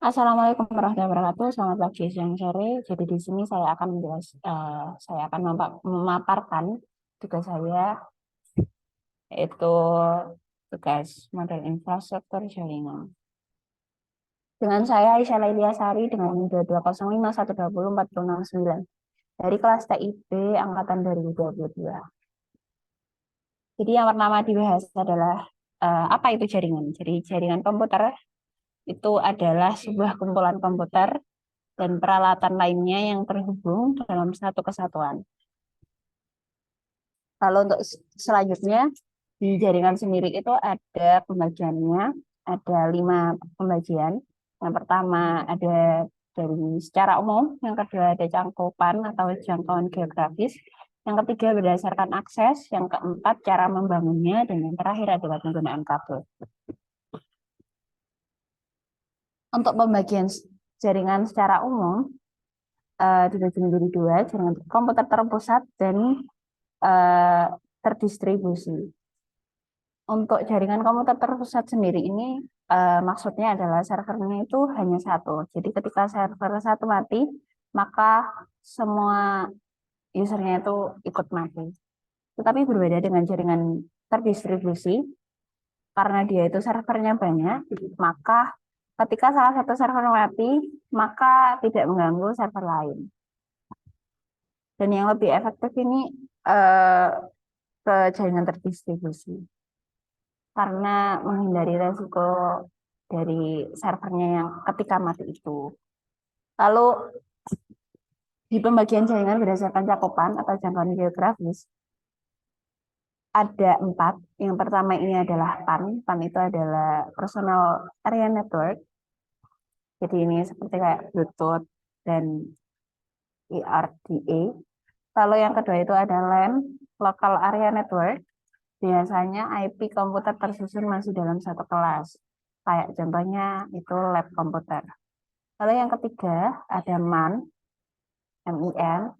Assalamualaikum warahmatullahi wabarakatuh. Selamat pagi, siang, sore. Jadi di sini saya akan memaparkan tugas saya, yaitu tugas model infrastruktur jaringan. Dengan saya Aisyah Lailiasari dengan NIM 2205120469 dari kelas TIB angkatan 2022. Jadi yang pertama dibahas adalah apa itu jaringan. Jadi jaringan komputer itu adalah sebuah kumpulan komputer dan peralatan lainnya yang terhubung dalam satu kesatuan. Kalau untuk selanjutnya, di jaringan sendiri itu ada pembagiannya, ada 5 pembagian. Yang pertama ada dari secara umum, yang kedua ada cangkupan atau jangkauan geografis, yang ketiga berdasarkan akses, yang keempat cara membangunnya, dan yang terakhir adalah penggunaan kabel. Untuk pembagian jaringan secara umum, dibagi menjadi dua, jaringan komputer terpusat dan eh, terdistribusi. Untuk jaringan komputer terpusat sendiri ini maksudnya adalah servernya itu hanya satu. Jadi ketika server satu mati, maka semua usernya itu ikut mati. Tetapi berbeda dengan jaringan terdistribusi, karena dia itu servernya banyak, maka ketika salah satu server mati, maka tidak mengganggu server lain. Dan yang lebih efektif ini eh, ke jaringan terdistribusi, karena menghindari resiko dari servernya yang ketika mati itu. Lalu di pembagian jaringan berdasarkan cakupan atau jangkauan geografis ada 4. Yang pertama ini adalah PAN. PAN itu adalah Personal Area Network. Jadi ini seperti kayak Bluetooth dan ERDA. Lalu yang kedua itu ada LAN, Local Area Network. Biasanya IP komputer tersusun masih dalam satu kelas. Kayak contohnya itu lab komputer. Lalu yang ketiga ada MAN, MIN,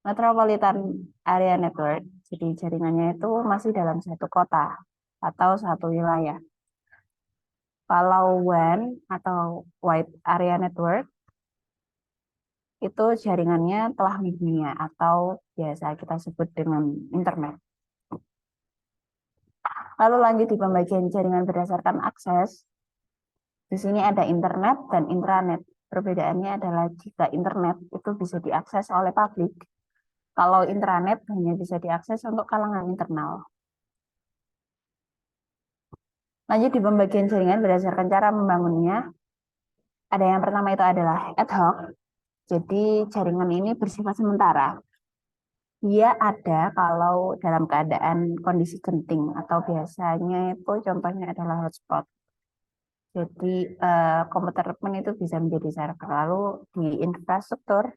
Metropolitan Area Network. Jadi jaringannya itu masih dalam satu kota atau satu wilayah. Kalau WAN atau Wide Area Network itu jaringannya telah mendunia atau biasa kita sebut dengan internet. Lalu lanjut di pembagian jaringan berdasarkan akses. Di sini ada internet dan intranet. Perbedaannya adalah jika internet itu bisa diakses oleh publik, kalau intranet hanya bisa diakses untuk kalangan internal. Lanjut di pembagian jaringan berdasarkan cara membangunnya. Ada yang pertama itu adalah ad hoc. Jadi jaringan ini bersifat sementara. Dia ada kalau dalam keadaan kondisi genting atau biasanya itu contohnya adalah hotspot. Jadi komputer pun itu bisa menjadi server. Lalu di infrastruktur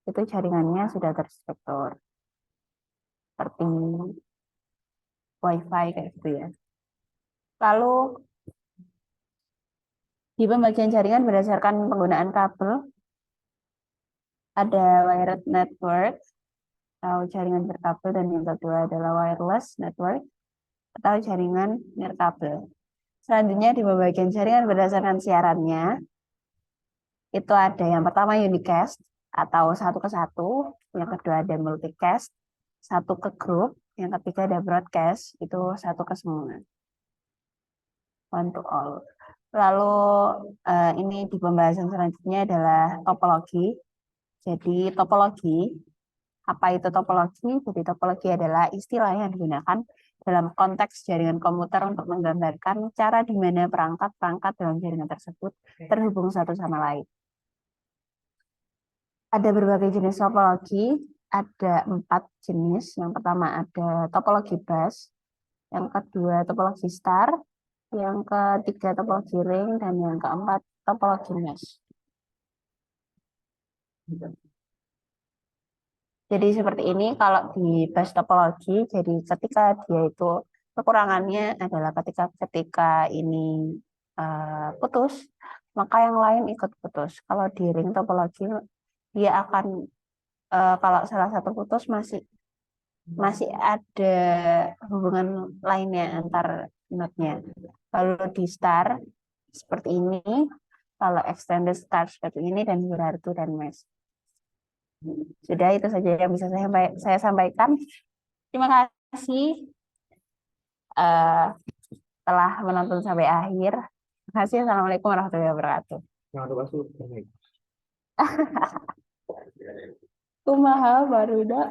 itu jaringannya sudah terstruktur seperti WiFi kayak gitu ya. Lalu di pembagian jaringan berdasarkan penggunaan kabel ada wired network atau jaringan berkabel, dan yang kedua adalah wireless network atau jaringan nirkabel. Selanjutnya di pembagian jaringan berdasarkan siarannya itu ada yang pertama unicast atau satu ke satu, yang kedua ada multicast satu ke grup, yang ketiga ada broadcast itu satu ke semua, one to all. Lalu ini di pembahasan selanjutnya adalah topologi. Jadi topologi, apa itu topologi? Jadi topologi adalah istilah yang digunakan dalam konteks jaringan komputer untuk menggambarkan cara di mana perangkat-perangkat dalam jaringan tersebut terhubung satu sama lain. Ada berbagai jenis topologi, ada 4 jenis. Yang pertama ada topologi bus, yang kedua topologi star, yang ketiga topologi ring, dan yang keempat topologi mesh. Jadi seperti ini kalau di bus topologi, jadi ketika dia itu kekurangannya adalah ketika ini putus, maka yang lain ikut putus. Kalau di ring topologi dia akan kalau salah satu putus masih ada hubungan lainnya antar node-nya. Lalu di star seperti ini, kalau extended start seperti ini dan Urartu dan mesh. Sudah itu saja yang bisa saya sampaikan. Terima kasih telah menonton sampai akhir. Terima kasih. Assalamualaikum warahmatullahi wabarakatuh. Kumaha barudak